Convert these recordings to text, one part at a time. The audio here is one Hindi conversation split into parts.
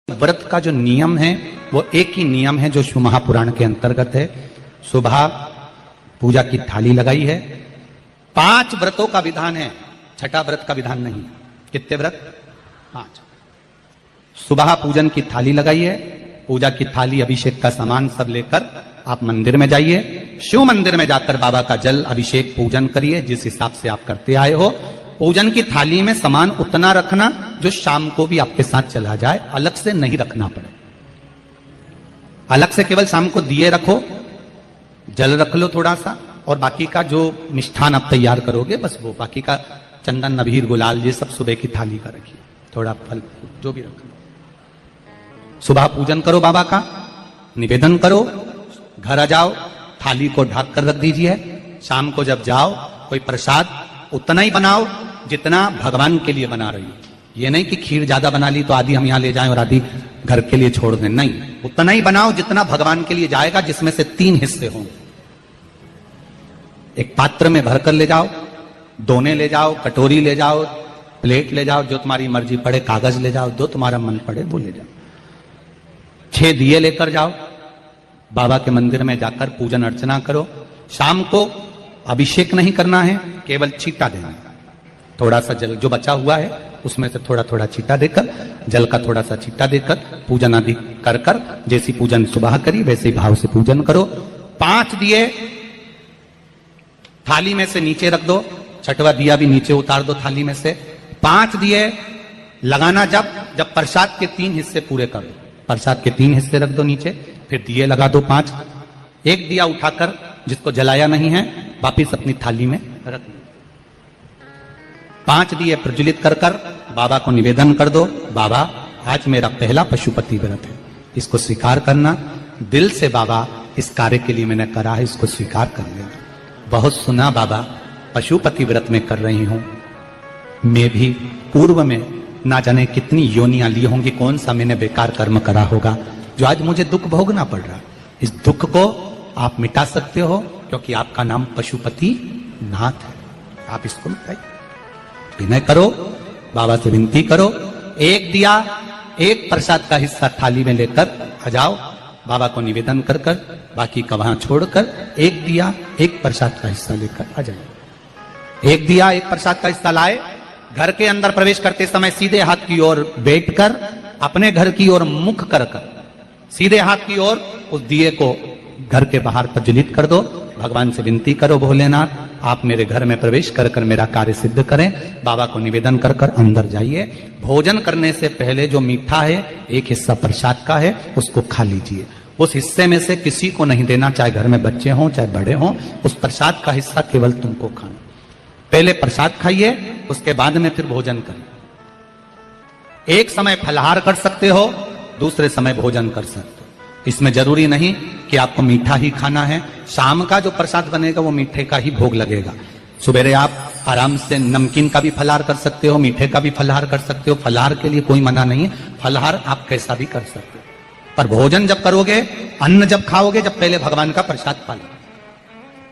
व्रत का जो नियम है वो एक ही नियम है जो शिव महापुराण के अंतर्गत है। सुबह पूजा की थाली लगाई है। 5 व्रतों का विधान है, छठा व्रत का विधान नहीं। कितने व्रत? 5। सुबह पूजन की थाली लगाई है। पूजा की थाली, अभिषेक का सामान सब लेकर आप मंदिर में जाइए। शिव मंदिर में जाकर बाबा का जल अभिषेक पूजन करिए जिस हिसाब से आप करते आए हो। पूजन की थाली में सामान उतना रखना जो शाम को भी आपके साथ चला जाए, अलग से नहीं रखना पड़े। अलग से केवल शाम को दिए रखो, जल रख लो थोड़ा सा, और बाकी का जो मिष्ठान आप तैयार करोगे बस वो, बाकी का चंदन नबीर गुलाल ये सब सुबह की थाली का रखिए, थोड़ा फल जो भी रख लो। सुबह पूजन करो, बाबा का निवेदन करो, घर आ जाओ, थाली को ढक कर रख दीजिए। शाम को जब जाओ कोई प्रसाद उतना ही बनाओ जितना भगवान के लिए बना रही हो। ये नहीं कि खीर ज्यादा बना ली तो आधी हम यहां ले जाएं और आधी घर के लिए छोड़ दें, नहीं, उतना ही बनाओ जितना भगवान के लिए जाएगा, जिसमें से 3 हिस्से हों। एक पात्र में भरकर ले जाओ, दोने ले जाओ, कटोरी ले जाओ, प्लेट ले जाओ, जो तुम्हारी मर्जी पड़े, कागज ले जाओ, जो तुम्हारा मन पड़े वो ले जाओ। 6 दिए लेकर जाओ, बाबा के मंदिर में जाकर पूजन अर्चना करो। शाम को अभिषेक नहीं करना है, केवल छींटा देना है। थोड़ा सा जल जो बचा हुआ है उसमें से थोड़ा थोड़ा छींटा देकर, जल का थोड़ा सा छींटा देकर पूजन आदि कर कर, जैसी पूजन सुबह करी वैसे ही भाव से पूजन करो। 5 दिए थाली में से नीचे रख दो, छठवा दिया भी नीचे उतार दो थाली में से। 5 दिए लगाना जब प्रसाद के 3 हिस्से पूरे कर दो, प्रसाद के 3 हिस्से रख दो नीचे, फिर दिए लगा दो 5। एक दिया उठाकर जिसको जलाया नहीं है वापिस अपनी थाली में रख दो। 5 दिए प्रज्वलित कर कर बाबा को निवेदन कर दो, बाबा आज मेरा पहला पशुपति व्रत है, इसको स्वीकार करना। दिल से बाबा इस कार्य के लिए मैंने करा है, इसको स्वीकार कर लेना। बहुत सुना बाबा पशुपति व्रत में कर रही हूं, मैं भी पूर्व में ना जाने कितनी योनियां ली होंगी, कौन सा मैंने बेकार कर्म करा होगा जो आज मुझे दुख भोगना पड़ रहा। इस दुख को आप मिटा सकते हो क्योंकि आपका नाम पशुपति नाथ है। आप इसको मिटाइए, विनय करो, बाबा से विनती करो। एक दिया, एक प्रसाद का हिस्सा थाली में लेकर आ जाओ, बाबा को निवेदन कर कर, बाकी का वहां छोड़कर एक दिया, एक प्रसाद का हिस्सा लेकर आ जाए। एक दिया, एक प्रसाद का हिस्सा लाए, घर के अंदर प्रवेश करते समय सीधे हाथ की ओर बैठकर, अपने घर की ओर मुख कर कर सीधे हाथ की ओर उस दिए को घर के बाहर प्रज्वलित कर दो। भगवान से विनती करो, भोलेनाथ आप मेरे घर में प्रवेश कर कर मेरा कार्य सिद्ध करें। बाबा को निवेदन कर कर अंदर जाइए। भोजन करने से पहले जो मीठा है, एक हिस्सा प्रसाद का है, उसको खा लीजिए। उस हिस्से में से किसी को नहीं देना, चाहे घर में बच्चे हों चाहे बड़े हों। उस प्रसाद का हिस्सा केवल तुमको खाना। पहले प्रसाद खाइए, उसके बाद में फिर भोजन करिए। एक समय फलाहार कर सकते हो, दूसरे समय भोजन कर सकते हो। इसमें जरूरी नहीं कि आपको मीठा ही खाना है। शाम का जो प्रसाद बनेगा वो मीठे का ही भोग लगेगा। सुबेरे आप आराम से नमकीन का भी फलाहार कर सकते हो, मीठे का भी फलाहार कर सकते हो। फलाहार के लिए कोई मना नहीं है, फलाहार आप कैसा भी कर सकते हो। पर भोजन जब करोगे, अन्न जब खाओगे, जब पहले भगवान का प्रसाद खा लो।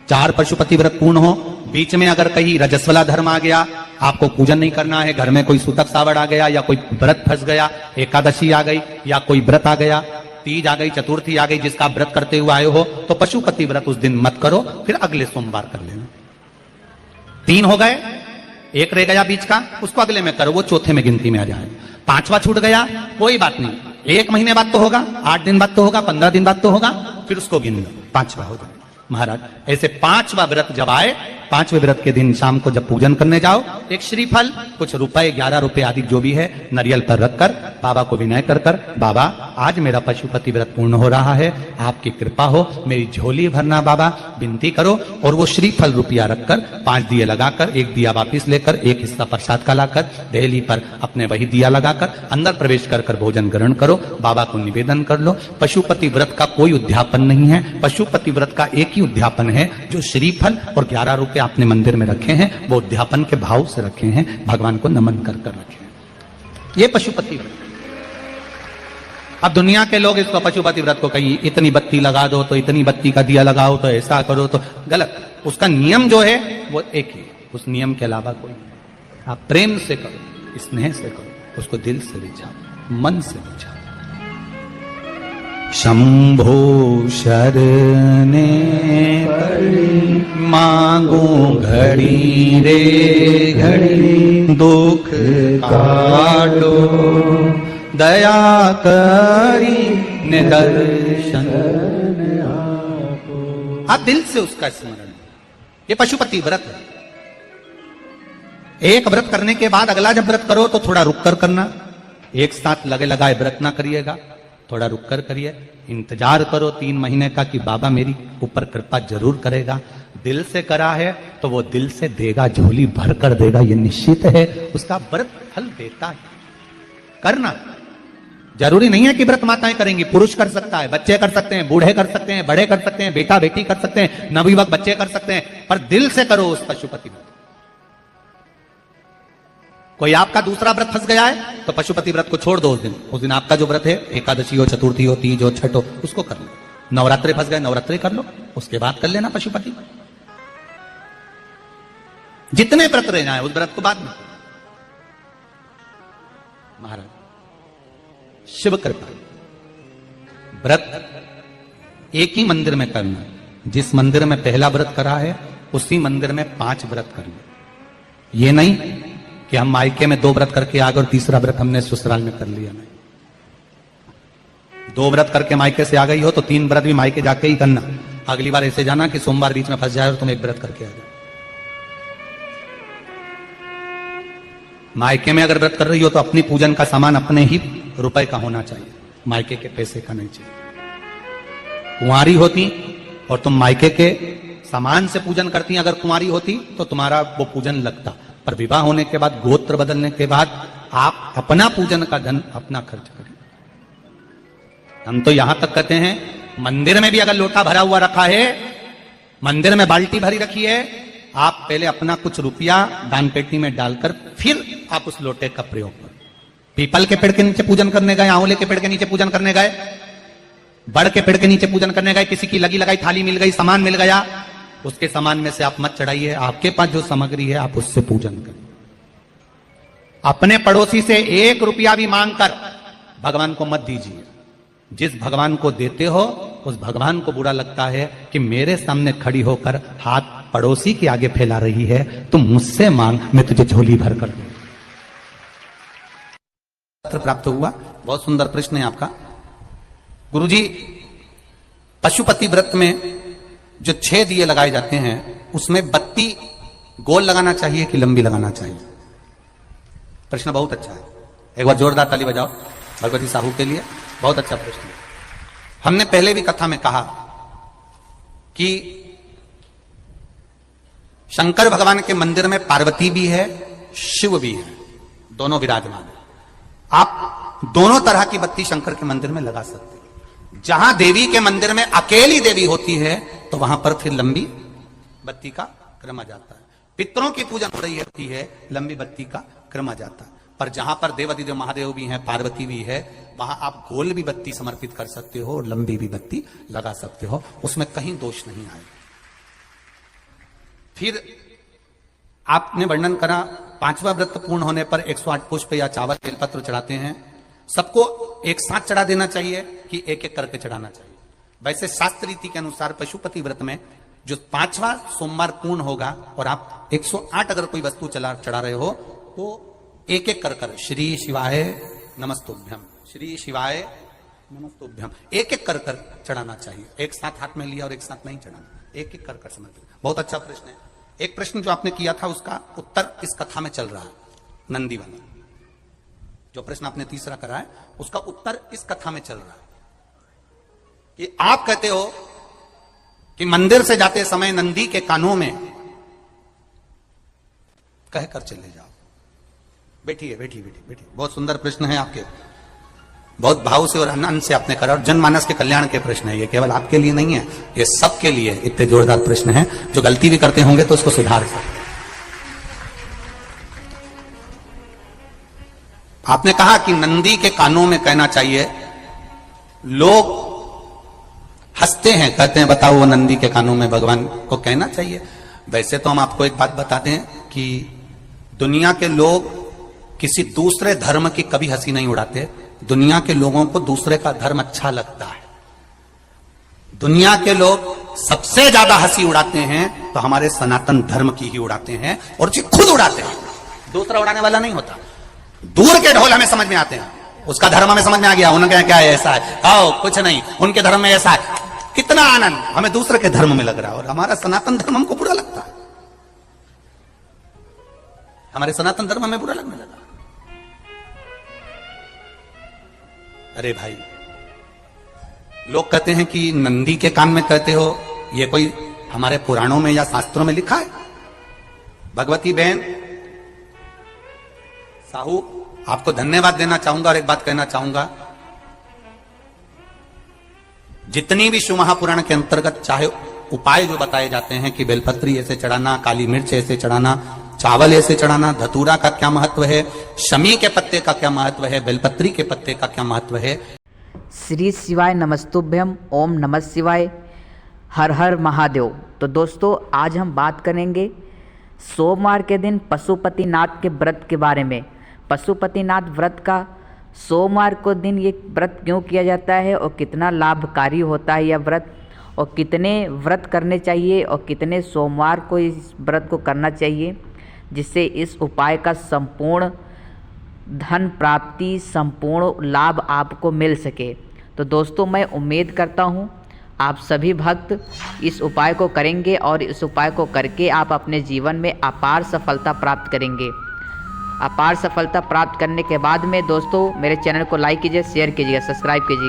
4 पशुपति व्रत पूर्ण हो। बीच में अगर कहीं रजस्वला धर्म आ गया, आपको पूजन नहीं करना है, घर में कोई सूतक सावड़ आ गया, या कोई व्रत फंस गया, एकादशी आ गई, या कोई व्रत आ गया, तीज आ गई, चतुर्थी आ गई, जिसका व्रत करते हुए आए हो, तो पशुपति व्रत उस दिन मत करो, फिर अगले सोमवार कर लेना। 3 हो गए, एक रह गया बीच का, उसको अगले में करो, वो चौथे में गिनती में आ जाए। 5वां छूट गया, कोई बात नहीं, 1 महीने बाद तो होगा, 8 दिन बाद तो होगा, 15 दिन बाद तो होगा, फिर उसको गिन लो, 5वां हो जाए। महाराज ऐसे 5वां व्रत जब आए, 5वें व्रत के दिन शाम को जब पूजन करने जाओ, एक श्रीफल, कुछ रुपए, 11 रुपए आदि जो भी है, नारियल पर रखकर बाबा को विनय कर कर, बाबा आज मेरा पशुपति व्रत पूर्ण हो रहा है, आपकी कृपा हो, मेरी झोली भरना बाबा, विनती करो। और वो श्रीफल रुपया रखकर 5 दिए लगाकर, एक दिया वापिस लेकर, एक हिस्सा प्रसाद का लाकर देहली पर अपने वही दिया लगाकर अंदर प्रवेश कर कर भोजन ग्रहण करो। बाबा को निवेदन कर लो। पशुपति व्रत का कोई उद्यापन नहीं है, पशुपति व्रत का एक ही उद्यापन है, जो श्रीफल और 11 रुपए आपने मंदिर में रखे हैं, वो उद्यापन के भाव से रखे हैं, भगवान को नमन कर कर रखे हैं। ये पशुपति व्रत। अब दुनिया के लोग इसको पशुपति व्रत को कहीं इतनी बत्ती लगा दो, तो इतनी बत्ती का दिया लगाओ, तो ऐसा करो, तो गलत। उसका नियम जो है वो एक ही, उस नियम के अलावा कोई नहीं। आप प्रेम से करो, स्नेह से करो, उसको दिल से रिझाओ, मन से रिझाओ। शंभो शरणे पड़ी, मांगो घड़ी रे घड़ी, दुख काटो दया करी निदर्शन। आप दिल से उसका स्मरण, ये पशुपति व्रत है। एक व्रत करने के बाद अगला जब व्रत करो तो थोड़ा रुक कर करना, एक साथ लगे लगाए व्रत ना करिएगा, थोड़ा रुक कर करिए, इंतजार करो 3 महीने का कि बाबा मेरी ऊपर कृपा जरूर करेगा। दिल से करा है तो वो दिल से देगा, झोली भर कर देगा, ये निश्चित है, उसका व्रत फल देता है। करना जरूरी नहीं है कि व्रत माताएं करेंगी, पुरुष कर सकता है, बच्चे कर सकते हैं, बूढ़े कर सकते हैं, बड़े कर सकते हैं, बेटा बेटी कर सकते हैं, नवयुवक बच्चे कर सकते हैं, पर दिल से करो उस पशुपति व्रत। कोई आपका दूसरा व्रत फंस गया है तो पशुपति व्रत को छोड़ दो। उस दिन आपका जो व्रत है, एकादशी हो, चतुर्थी हो, तीज हो, छठ हो, उसको कर लो। नवरात्रे फंस गए, नवरात्रे कर लो, उसके बाद कर लेना पशुपति। जितने व्रत रह जाए उस व्रत को बाद में। महाराज शिव कृपा, व्रत एक ही मंदिर में करना, जिस मंदिर में पहला व्रत करा है उसी मंदिर में 5 व्रत करना। ये नहीं कि हम मायके में 2 व्रत करके आ गए और तीसरा व्रत हमने ससुराल में कर लिया। नहीं, 2 व्रत करके मायके से आ गई हो तो 3 व्रत भी मायके जाके ही करना। अगली बार ऐसे जाना कि सोमवार बीच में फंस जाए और तुम 1 व्रत करके आ जाओ। मायके में अगर व्रत कर रही हो तो अपनी पूजन का सामान अपने ही रुपए का होना चाहिए, मायके के पैसे का नहीं चाहिए। कुंवारी होती और तुम मायके के सामान से पूजन करती, अगर कुंवारी होती तो तुम्हारा वो पूजन लगता, पर विवाह होने के बाद, गोत्र बदलने के बाद आप अपना पूजन का धन अपना खर्च करें। हम तो यहां तक कहते हैं, मंदिर में भी अगर लोटा भरा हुआ रखा है, मंदिर में बाल्टी भरी रखी है, आप पहले अपना कुछ रुपया दान पेटी में डालकर फिर आप उस लोटे का प्रयोग करें। पीपल के पेड़ के नीचे पूजन करने गए, आंवले के पेड़ के नीचे पूजन करने गए, बड़ के पेड़ के नीचे पूजन करने गए, किसी की लगी लगाई थाली मिल गई, सामान मिल गया, उसके सामान में से आप मत चढ़ाइए। आपके पास जो सामग्री है आप उससे पूजन करें। अपने पड़ोसी से 1 रुपया भी मांगकर भगवान को मत दीजिए। जिस भगवान को देते हो उस भगवान को बुरा लगता है कि मेरे सामने खड़ी होकर हाथ पड़ोसी के आगे फैला रही है, तुम मुझसे मांग, मैं तुझे झोली भर कर दूं। पत्र प्राप्त हुआ, बहुत सुंदर प्रश्न है आपका। गुरुजी, पशुपति व्रत में जो 6 दिए लगाए जाते हैं उसमें बत्ती गोल लगाना चाहिए कि लंबी लगाना चाहिए? प्रश्न बहुत अच्छा है, एक बार जोरदार ताली बजाओ भगवती साहू के लिए, बहुत अच्छा प्रश्न है। हमने पहले भी कथा में कहा कि शंकर भगवान के मंदिर में पार्वती भी है, शिव भी है, दोनों विराजमान है। आप दोनों तरह की बत्ती शंकर के मंदिर में लगा सकते हैं। जहां देवी के मंदिर में अकेली देवी होती है तो वहां पर फिर लंबी बत्ती का क्रम आ जाता है। पितरों की पूजन हो रही होती है, लंबी बत्ती का क्रम आ जाता है। पर जहां पर देवाधिदेव महादेव भी हैं, पार्वती भी है, वहां आप गोल भी बत्ती समर्पित कर सकते हो और लंबी भी बत्ती लगा सकते हो, उसमें कहीं दोष नहीं आएगा। फिर आपने वर्णन करा 5वां व्रत पूर्ण होने पर 108 पुष्प या चावल बेलपत्र चढ़ाते हैं। सबको एक साथ चढ़ा देना चाहिए कि एक एक करके चढ़ाना चाहिए? वैसे शास्त्र रीति के अनुसार पशुपति व्रत में जो 5वां सोमवार पूर्ण होगा और आप 108 अगर कोई वस्तु चढ़ा रहे हो तो एक एक कर श्री शिवाय नमस्तुभ्यम, श्री शिवाय नमस्तुभ्यम, एक एक कर चढ़ाना चाहिए। एक साथ हाथ में लिया और एक साथ नहीं चढ़ाना, एक एक कर समर्पित। बहुत अच्छा प्रश्न है। एक प्रश्न जो आपने किया था उसका उत्तर इस कथा में चल रहा है, नंदी वाला। जो प्रश्न आपने तीसरा करा है उसका उत्तर इस कथा में चल रहा है कि आप कहते हो कि मंदिर से जाते समय नंदी के कानों में कहकर चले जाओ। बैठिए बैठिए बैठिए बैठिए। बहुत सुंदर प्रश्न है आपके, बहुत भाव से और आनंद से आपने करा और जनमानस के कल्याण के प्रश्न है। ये केवल आपके लिए नहीं है, ये सबके लिए इतने जोरदार प्रश्न है। जो गलती भी करते होंगे तो उसको सुधार सकते। आपने कहा कि नंदी के कानों में कहना चाहिए। लोग हंसते हैं, कहते हैं बताओ वो नंदी के कानों में भगवान को कहना चाहिए। वैसे तो हम आपको एक बात बता दें कि दुनिया के लोग किसी दूसरे धर्म की कभी हंसी नहीं उड़ाते। दुनिया के लोगों को दूसरे का धर्म अच्छा लगता है। दुनिया के लोग सबसे ज्यादा हंसी उड़ाते हैं तो हमारे सनातन धर्म की ही उड़ाते हैं, और जी खुद उड़ाते हैं, दूसरा उड़ाने वाला नहीं होता। दूर के ढोल हमें समझ में आते हैं, उसका धर्म हमें समझ में आ गया, उनका क्या है, ऐसा है, आओ कुछ नहीं, उनके धर्म में ऐसा है, कितना आनंद हमें दूसरे के धर्म में लग रहा है, और हमारा सनातन धर्म हमको बुरा लगता है, हमारे सनातन धर्म हमें बुरा लगने लगा। अरे भाई, लोग कहते हैं कि नंदी के कान में कहते हो, ये कोई हमारे पुराणों में या शास्त्रों में लिखा है? भगवती बहन साहू, आपको धन्यवाद देना चाहूंगा और एक बात कहना चाहूंगा, जितनी भी शिव महापुराण के अंतर्गत चाहे उपाय जो बताए जाते हैं कि बेलपत्री ऐसे चढ़ाना, काली मिर्च ऐसे चढ़ाना, चावल ऐसे चढ़ाना, धतूरा का क्या महत्व है, शमी के पत्ते का क्या महत्व है, बेलपत्री के पत्ते का क्या महत्व है। श्री शिवाय नमस्तुभ्यम, ओम नमः शिवाय, हर हर महादेव। तो दोस्तों, आज हम बात करेंगे सोमवार के दिन पशुपतिनाथ के व्रत के बारे में। पशुपतिनाथ व्रत का सोमवार को दिन ये व्रत क्यों किया जाता है और कितना लाभकारी होता है यह व्रत, और कितने व्रत करने चाहिए और कितने सोमवार को इस व्रत को करना चाहिए, जिससे इस उपाय का संपूर्ण धन प्राप्ति, संपूर्ण लाभ आपको मिल सके। तो दोस्तों, मैं उम्मीद करता हूँ आप सभी भक्त इस उपाय को करेंगे और इस उपाय को करके आप अपने जीवन में अपार सफलता प्राप्त करेंगे। अपार सफलता प्राप्त करने के बाद में दोस्तों, मेरे चैनल को लाइक कीजिए, शेयर कीजिए, सब्सक्राइब कीजिए।